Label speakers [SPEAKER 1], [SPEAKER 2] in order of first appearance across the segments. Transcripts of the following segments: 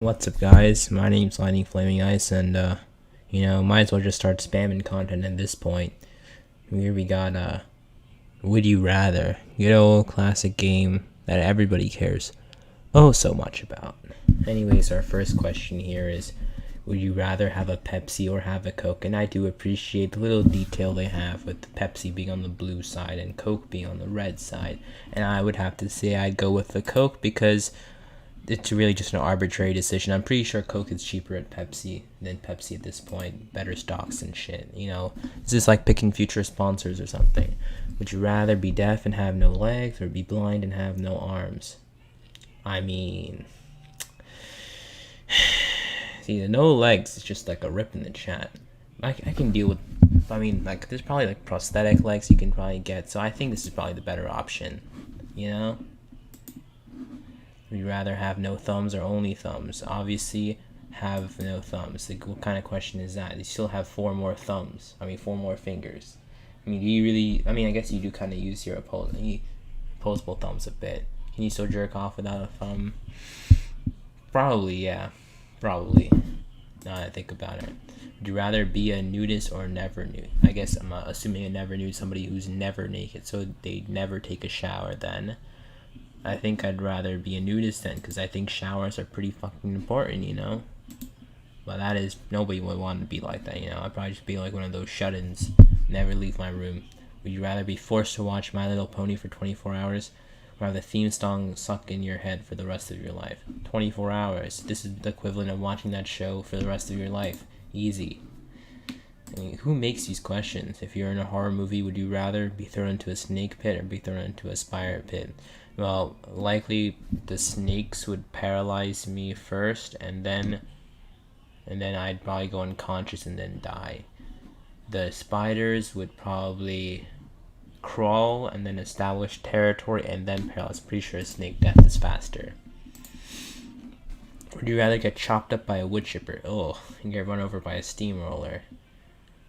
[SPEAKER 1] What's up, guys? My name's Lightning Flaming Ice, and might as well just start spamming content at this point. Here we got Would You Rather, good old classic game that everybody cares oh so much about. Anyways, our first question here is, would you rather have a Pepsi or have a Coke? And I do appreciate the little detail they have with the Pepsi being on the blue side and Coke being on the red side. And I would have to say I'd go with the Coke because it's really just an arbitrary decision. I'm pretty sure Coke is cheaper at Pepsi than Pepsi at this point. Better stocks and shit. It's just like picking future sponsors or something. Would you rather be deaf and have no legs or be blind and have no arms? I mean, see, the no legs is just like a rip in the chat. I can deal with. I mean, like, there's probably like prosthetic legs you can probably get. So I think this is probably the better option. You know? Would you rather have no thumbs or only thumbs? Obviously, have no thumbs. Like, what kind of question is that? You still have four more thumbs. I mean, four more fingers. I mean, do you really? I mean, I guess you do kind of use your opposable thumbs a bit. Can you still jerk off without a thumb? Probably, yeah. Probably. Now that I think about it. Would you rather be a nudist or never nude? I guess I'm assuming a never nude, somebody who's never naked, so they never take a shower then. I think I'd rather be a nudist then, because I think showers are pretty fucking important. But that is, nobody would want to be like that. I'd probably just be like one of those shut-ins, never leave my room. Would you rather be forced to watch My Little Pony for 24 hours, or have the theme song stuck in your head for the rest of your life? 24 hours. This is the equivalent of watching that show for the rest of your life. Easy. I mean, who makes these questions? If you're in a horror movie, would you rather be thrown into a snake pit or be thrown into a spider pit? Well, likely the snakes would paralyze me first, and then I'd probably go unconscious and then die. The spiders would probably crawl and then establish territory and then paralyze. Pretty sure snake death is faster. Would you rather get chopped up by a wood chipper? Oh, and get run over by a steamroller.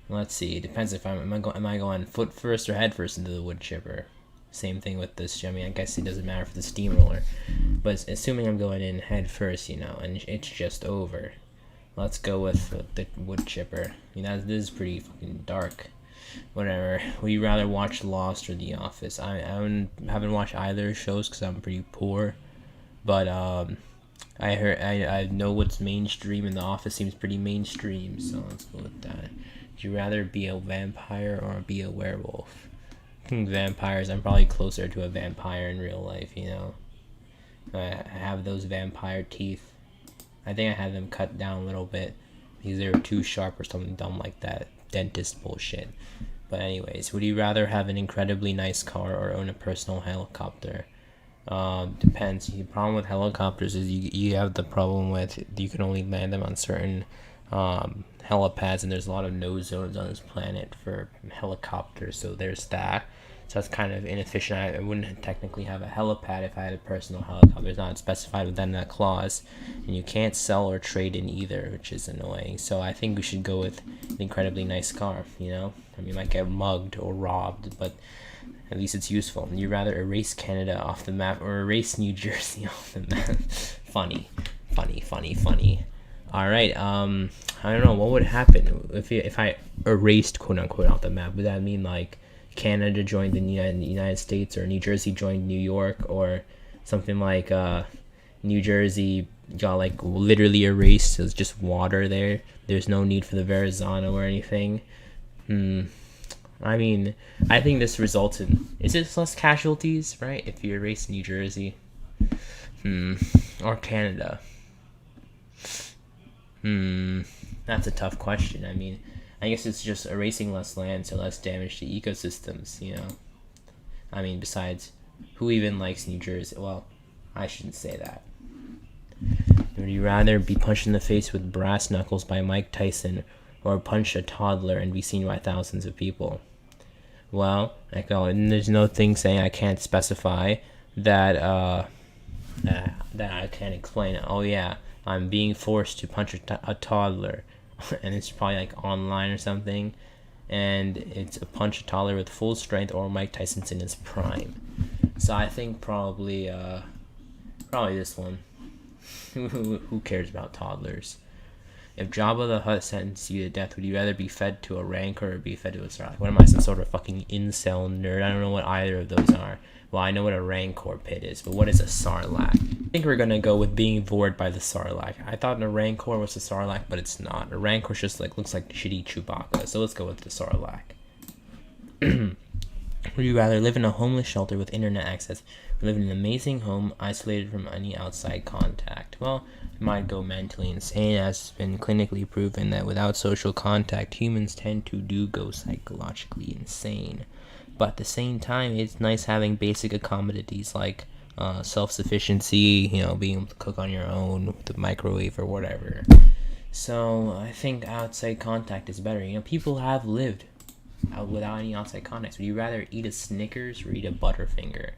[SPEAKER 1] Let's see. It depends if am I going foot first or head first into the wood chipper. Same thing with this. I mean, I guess it doesn't matter for the steamroller, but assuming I'm going in head first, and it's just over. Let's go with the wood chipper. This is pretty fucking dark. Whatever. Would you rather watch Lost or The Office? I haven't watched either shows because I'm pretty poor, but I know what's mainstream, and The Office seems pretty mainstream, so let's go with that. Would you rather be a vampire or be a werewolf? Vampires. I'm probably closer to a vampire in real life. I have those vampire teeth. I think I had them cut down a little bit because they were too sharp or something dumb like that. Dentist bullshit. But anyways, would you rather have an incredibly nice car or own a personal helicopter? Depends. The problem with helicopters is you have the problem with you can only land them on certain helipads, and there's a lot of no zones on this planet for helicopters, so there's that. So that's kind of inefficient. I wouldn't technically have a helipad if I had a personal helicopter. It's not specified within that clause, and you can't sell or trade in either, which is annoying. So I think we should go with an incredibly nice car. I mean, you might get mugged or robbed, but at least it's useful. And you'd rather erase Canada off the map or erase New Jersey off the map. Funny. All right. I don't know what would happen if I erased quote unquote off the map. Would that mean like Canada joined the United States, or New Jersey joined New York, or something like New Jersey got like literally erased? So it's just water there. There's no need for the Verrazano or anything. I mean, I think this results in, is it less casualties, right? If you erase New Jersey, or Canada. That's a tough question. I mean, I guess it's just erasing less land, so less damage to ecosystems, I mean, besides, who even likes New Jersey? Well, I shouldn't say that. Would you rather be punched in the face with brass knuckles by Mike Tyson, or punch a toddler and be seen by thousands of people? Well, there's no thing saying I can't specify that, that I can't explain it. Oh yeah, I'm being forced to punch a toddler. And it's probably like online or something, and it's a punch a toddler with full strength, or Mike Tyson's in his prime. So I think probably this one. Who cares about toddlers? If Jabba the Hutt sentenced you to death, would you rather be fed to a Rancor or be fed to a Sarlacc? What am I, some sort of fucking incel nerd? I don't know what either of those are. Well, I know what a Rancor pit is, but what is a Sarlacc? I think we're gonna go with being bored by the Sarlacc. I thought a Rancor was a Sarlacc, but it's not. A Rancor just looks like shitty Chewbacca, so let's go with the Sarlacc. Would you rather live in a homeless shelter with internet access or live in an amazing home isolated from any outside contact? Well, it might go mentally insane, as it's been clinically proven that without social contact, humans tend to go psychologically insane. But at the same time, it's nice having basic accommodations like self-sufficiency, being able to cook on your own with the microwave or whatever. So I think outside contact is better. People have lived without any outside context. Would you rather eat a Snickers or eat a Butterfinger?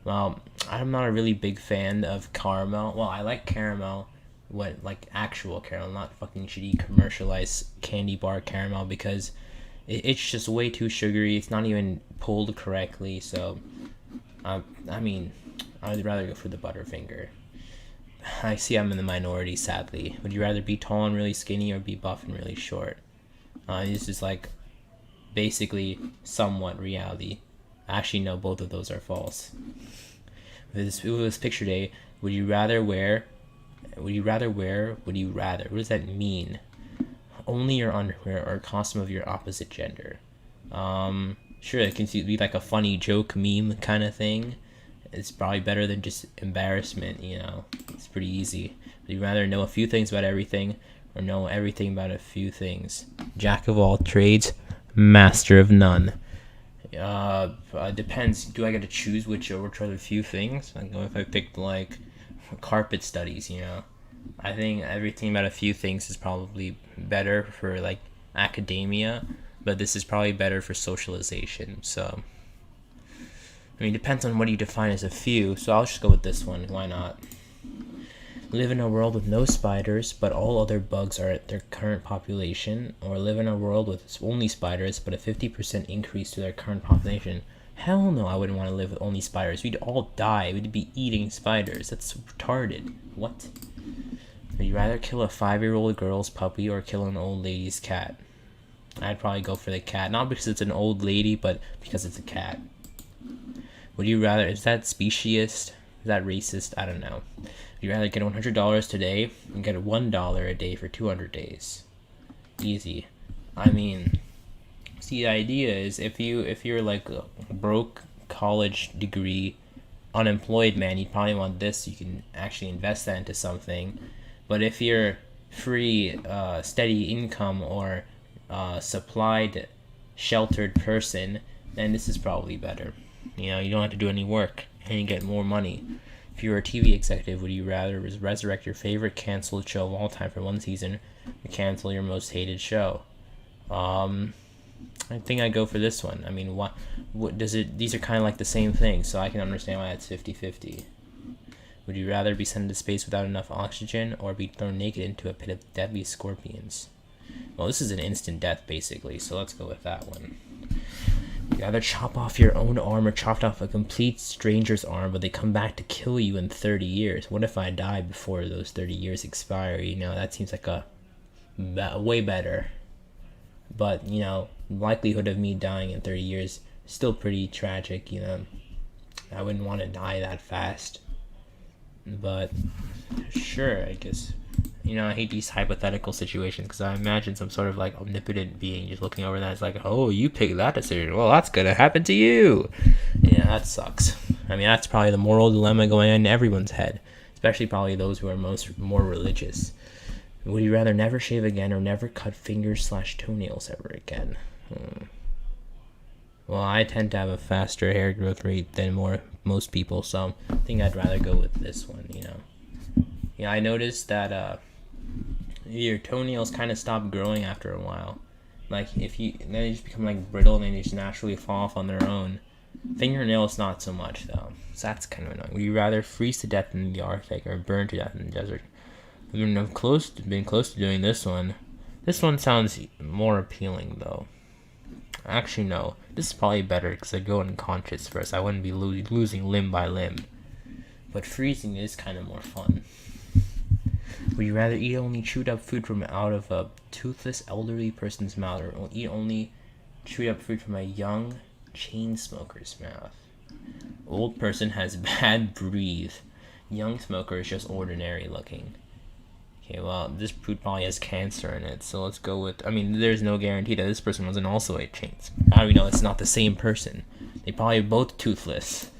[SPEAKER 1] Well, I'm not a really big fan of caramel. Well, I like caramel, like actual caramel, not fucking shitty commercialized candy bar caramel, because it's just way too sugary. It's not even pulled correctly. So, I would rather go for the Butterfinger. I see I'm in the minority, sadly. Would you rather be tall and really skinny or be buff and really short? This is like basically somewhat reality. Actually, no, both of those are false. With this picture day, would you rather, what does that mean? Only your underwear or a costume of your opposite gender. Sure, it can be like a funny joke meme kind of thing. It's probably better than just embarrassment, It's pretty easy. Would you rather know a few things about everything or know everything about a few things? Jack of all trades, master of none. Depends. Do I get to choose which are the few things? Like, if I picked like carpet studies, I think everything about a few things is probably better for like academia, but this is probably better for socialization. So, depends on what you define as a few. So I'll just go with this one. Why not? Live in a world with no spiders, but all other bugs are at their current population, or live in a world with only spiders, but a 50% increase to their current population. Hell no, I wouldn't want to live with only spiders. We'd all die. We'd be eating spiders. That's retarded. What? Would you rather kill a 5-year-old girl's puppy or kill an old lady's cat? I'd probably go for the cat. Not because it's an old lady, but because it's a cat. Would you rather... Is that speciesist? Is that racist? I don't know. Would you rather get $100 today and get $1 a day for 200 days? Easy. See, the idea is if you're like a broke college degree unemployed man, you'd probably want this. You can actually invest that into something. But if you're free, steady income or supplied, sheltered person, then this is probably better. You don't have to do any work and you get more money. If you were a TV executive, would you rather resurrect your favorite canceled show of all time for one season or cancel your most hated show? I think I'd go for this one. What does it? These are kind of like the same thing, so I can understand why it's 50-50. Would you rather be sent into space without enough oxygen or be thrown naked into a pit of deadly scorpions? Well, this is an instant death, basically, so let's go with that one. You'd rather chop off your own arm or chop off a complete stranger's arm, but they come back to kill you in 30 years. What if I die before those 30 years expire? That seems like a way better. But, likelihood of me dying in 30 years is still pretty tragic, I wouldn't want to die that fast. But, sure, I guess. I hate these hypothetical situations because I imagine some sort of like omnipotent being just looking over that. It's like, oh, you picked that decision. Well, that's going to happen to you. Yeah, that sucks. That's probably the moral dilemma going on in everyone's head, especially probably those who are more religious. Would you rather never shave again or never cut fingers/toenails ever again? Well, I tend to have a faster hair growth rate than most people, so I think I'd rather go with this one, Yeah, I noticed that your toenails kind of stop growing after a while. Like, then they just become like brittle and they just naturally fall off on their own. Fingernails, not so much, though. So that's kind of annoying. Would you rather freeze to death in the Arctic or burn to death in the desert? I've been close to doing this one. This one sounds more appealing, though. Actually, no. This is probably better because I'd go unconscious first. I wouldn't be losing limb by limb. But freezing is kind of more fun. Would you rather eat only chewed up food from out of a toothless elderly person's mouth, or eat only chewed up food from a young chain smoker's mouth? Old person has bad breath. Young smoker is just ordinary looking. Okay, well, this food probably has cancer in it, so let's go with... I mean, there's no guarantee that this person wasn't also a chain smoker. How do we know it's not the same person? They probably both toothless.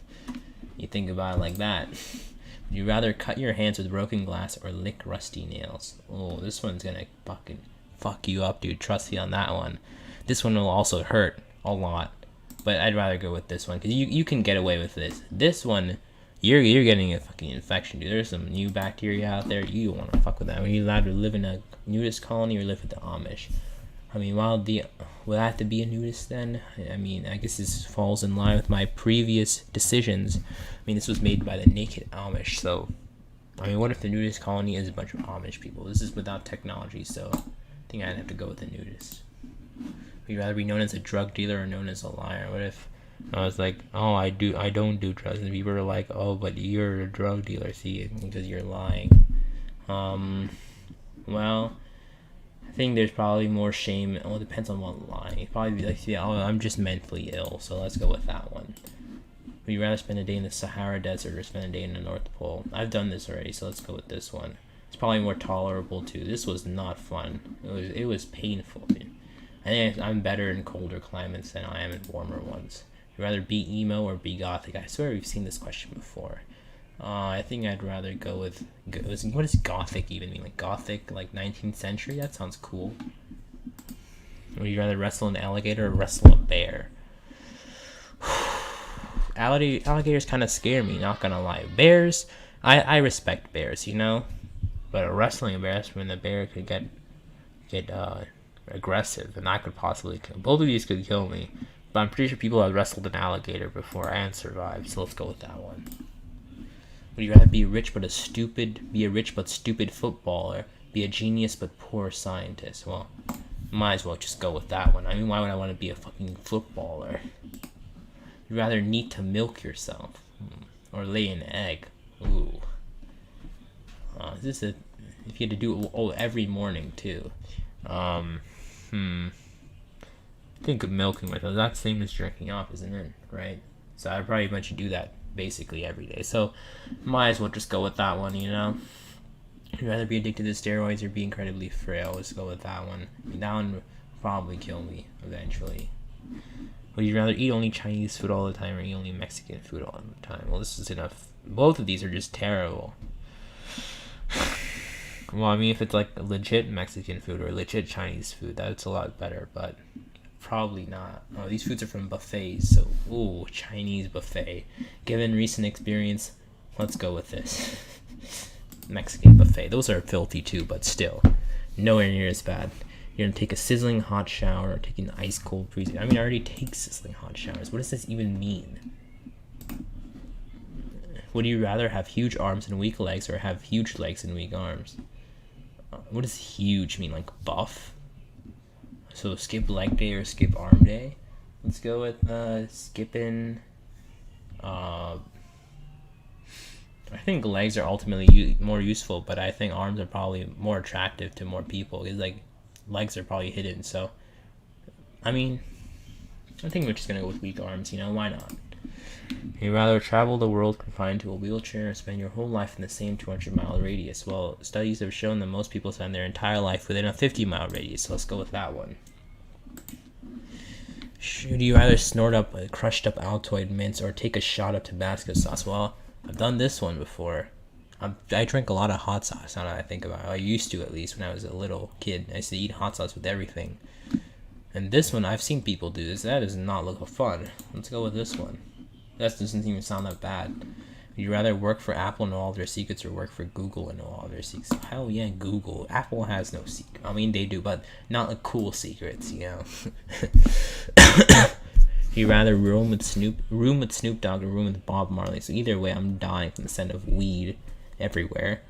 [SPEAKER 1] You think about it like that. Would you rather cut your hands with broken glass or lick rusty nails? Oh, this one's gonna fucking fuck you up, dude. Trust me on that one. This one will also hurt a lot, but I'd rather go with this one because you can get away with this. This one, you're getting a fucking infection, dude. There's some new bacteria out there. You don't want to fuck with that. Are you allowed to live in a nudist colony or live with the Amish? I mean, will I have to be a nudist then? I mean, I guess this falls in line with my previous decisions. I mean, this was made by the Naked Amish, so... I mean, what if the nudist colony is a bunch of Amish people? This is without technology, so I think I'd have to go with the nudist. Would you rather be known as a drug dealer or known as a liar? What if I was like, oh, I don't do drugs, and people are like, oh, but you're a drug dealer, see, because you're lying. Well... I think there's probably more shame. Well, it depends on what line. You'd probably be like, yeah, oh, I'm just mentally ill, so let's go with that one. Would you rather spend a day in the Sahara Desert or spend a day in the North Pole? I've done this already, so let's go with this one. It's probably more tolerable too. This was not fun. It was painful. Dude. I think I'm better in colder climates than I am in warmer ones. Would you rather be emo or be gothic? I swear we've seen this question before. I think I'd rather go with... What does gothic even mean? Like gothic, like 19th century? That sounds cool. Would you rather wrestle an alligator or wrestle a bear? Alligators kind of scare me, not gonna lie. Bears, I respect bears, you know? But wrestling a bear, that's when the bear could get aggressive, and that could possibly kill. Both of these could kill me. But I'm pretty sure people have wrestled an alligator before and survived, so let's go with that one. Would you rather be a rich but stupid footballer, be a genius but poor scientist? Well, might as well just go with that one. I mean, why would I want to be a fucking footballer? You'd rather need to milk yourself or lay an egg. Ooh. If you had to do it every morning too. I think of milking myself. That's the same as jerking off, isn't it? Right? So I'd probably want you to do that basically every day, so might as well just go with that one, you know? You'd rather be addicted to steroids or be incredibly frail? Let's go with that one. I mean, that one would probably kill me eventually. Would you rather eat only Chinese food all the time or eat only Mexican food all the time? Well, this is enough. Both of these are just terrible. Well, I mean, if it's like legit Mexican food or legit Chinese food, that's a lot better, but probably not. Oh, these foods are from buffets, so ooh, Chinese buffet. Given recent experience, let's go with this. Mexican buffet. Those are filthy too, but still, nowhere near as bad. You're gonna take a sizzling hot shower or take an ice cold freezing. I mean, I already take sizzling hot showers. What does this even mean? Would you rather have huge arms and weak legs or have huge legs and weak arms? What does huge mean? Like buff? So skip leg day or skip arm day? Let's go with skipping. I think legs are ultimately more useful, but I think arms are probably more attractive to more people because like legs are probably hidden. So, I mean, I think we're just gonna go with weak arms. You know, why not? You'd rather travel the world confined to a wheelchair or spend your whole life in the same 200-mile radius? Well, studies have shown that most people spend their entire life within a 50-mile radius, so let's go with that one. Should you rather snort up a crushed up Altoid mints or take a shot of Tabasco sauce? Well, I've done this one before. I drink a lot of hot sauce, now that I think about it. I used to, at least, when I was a little kid. I used to eat hot sauce with everything. And this one, I've seen people do this. That does not look fun. Let's go with this one. That doesn't even sound that bad. Would you rather work for Apple and know all their secrets or work for Google and know all their secrets? Hell yeah, Google. Apple has no secret. I mean, they do, but not like cool secrets, you know? You rather room with Snoop Dogg or room with Bob Marley? So either way, I'm dying from the scent of weed everywhere.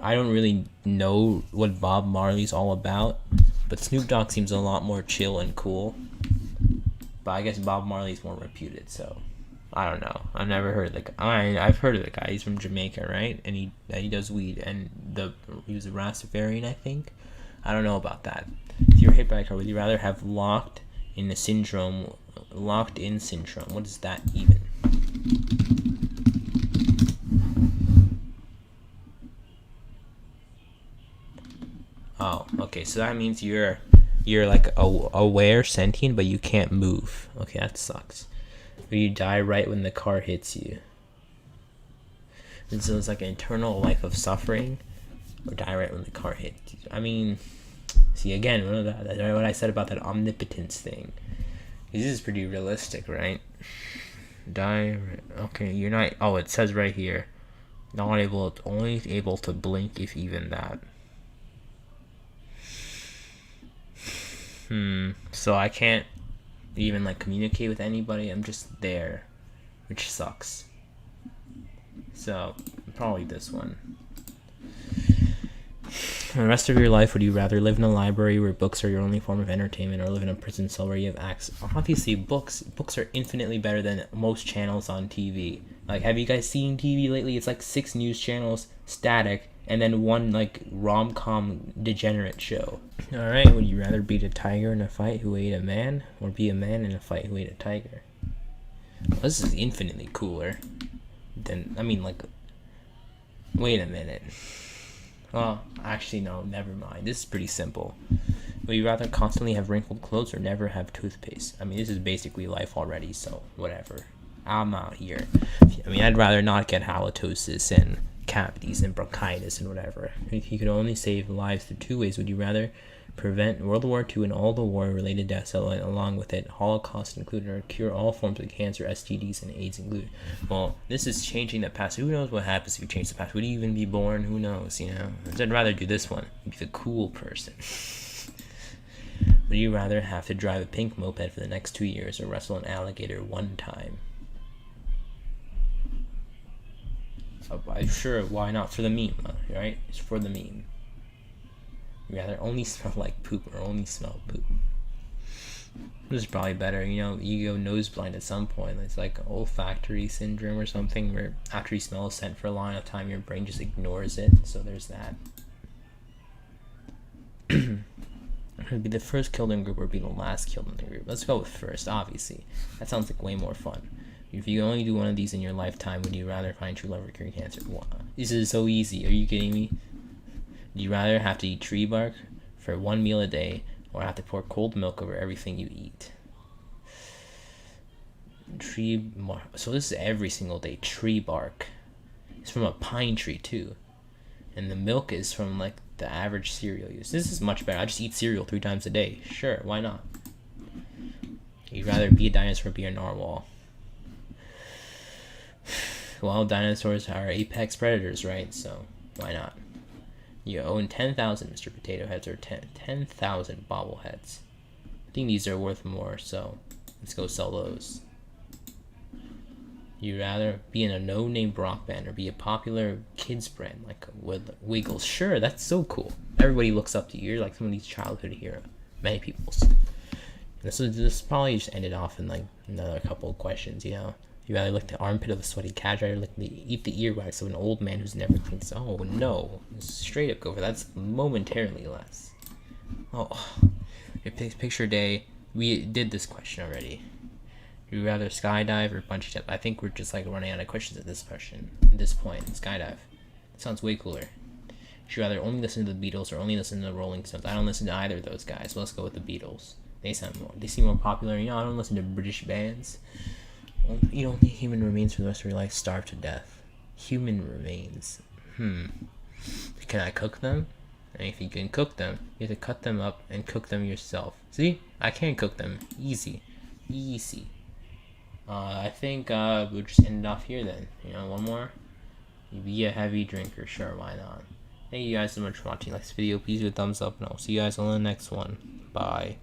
[SPEAKER 1] I don't really know what Bob Marley's all about, but Snoop Dogg seems a lot more chill and cool. But I guess Bob Marley's more reputed, so I don't know. I've never heard of the guy. I've heard of the guy. He's from Jamaica, right? And he does weed, and he was a Rastafarian, I think. I don't know about that. If you were hit by a car, would you rather have locked in syndrome? What is that even? Oh, okay. So that means you're like aware, sentient, but you can't move. Okay, that sucks. Or you die right when the car hits you. And so it's like an eternal life of suffering, or die right when the car hits you. I mean, see again, what I said about that omnipotence thing. This is pretty realistic, right? Die. Okay, you're not. Oh, it says right here, only able to blink if even that. So I can't even like communicate with anybody. I'm just there, which sucks. So probably this one. For the rest of your life, would you rather live in a library where books are your only form of entertainment, or live in a prison cell where you have access? Obviously, books are infinitely better than most channels on TV. Like, have you guys seen TV lately? It's like 6 news channels, static, and then one like rom-com degenerate show. All right, would you rather beat a tiger in a fight who ate a man, or be a man in a fight who ate a tiger? Well, this is infinitely cooler than, I mean, like, wait a minute. Well, actually, no, never mind. This is pretty simple. Would you rather constantly have wrinkled clothes or never have toothpaste? I mean, this is basically life already, so whatever. I'm out here. I mean, I'd rather not get halitosis and cavities and bronchitis and whatever. If you could only save lives through 2 ways, would you rather prevent World War II and all the war-related deaths along with it, Holocaust included, or cure all forms of cancer, STDs, and AIDS included? Well, this is changing the past. Who knows what happens if you change the past? Would you even be born? Who knows, you know? I'd rather do this one. Be the cool person. Would you rather have to drive a pink moped for the next 2 years or wrestle an alligator 1 time? Sure, why not? For the meme, right? It's for the meme. You rather only smell like poop or only smell poop? This is probably better. You know, you go nose blind at some point. It's like olfactory syndrome or something, where after you smell a scent for a long enough time, your brain just ignores it. So there's that. Would be the first killed in group or be the last killed in the group? Let's go with first, obviously. That sounds like way more fun. If you only do one of these in your lifetime, would you rather find true love or cure cancer? Wow. This is so easy. Are you kidding me? Would you rather have to eat tree bark for 1 meal a day, or have to pour cold milk over everything you eat? So this is every single day. Tree bark. It's from a pine tree too, and the milk is from like the average cereal use. This is much better. I just eat cereal 3 times a day. Sure, why not? You'd rather be a dinosaur or be a narwhal? Well, dinosaurs are apex predators, right? So why not? You own 10,000 Mr. Potato Heads or 10,000 bobbleheads. I think these are worth more, so let's go sell those. You'd rather be in a no-name rock band or be a popular kids brand like Wiggles? Sure, that's so cool. Everybody looks up to you. You're like somebody's childhood hero. Many people's. This probably just ended off in like another couple of questions, you know. You rather lick the armpit of a sweaty cat rider, eat the earwax of an old man who's never cleaned. Oh no, straight up go for that. That's momentarily less. Oh, picture day. We did this question already. You rather skydive or bungee jump? I think we're just like running out of questions at this point. Skydive. That sounds way cooler. Would you rather only listen to the Beatles or only listen to the Rolling Stones? I don't listen to either of those guys, so let's go with the Beatles. They seem more popular. You know, I don't listen to British bands. You don't think human remains for the rest of your life? Starve to death. Human remains. Can I cook them? And if you can cook them, you have to cut them up and cook them yourself. See? I can't cook them. Easy. I think we'll just end it off here then. You know, one more. You be a heavy drinker. Sure, why not? Thank you guys so much for watching. Like this video, please do a thumbs up, and I'll see you guys on the next one. Bye.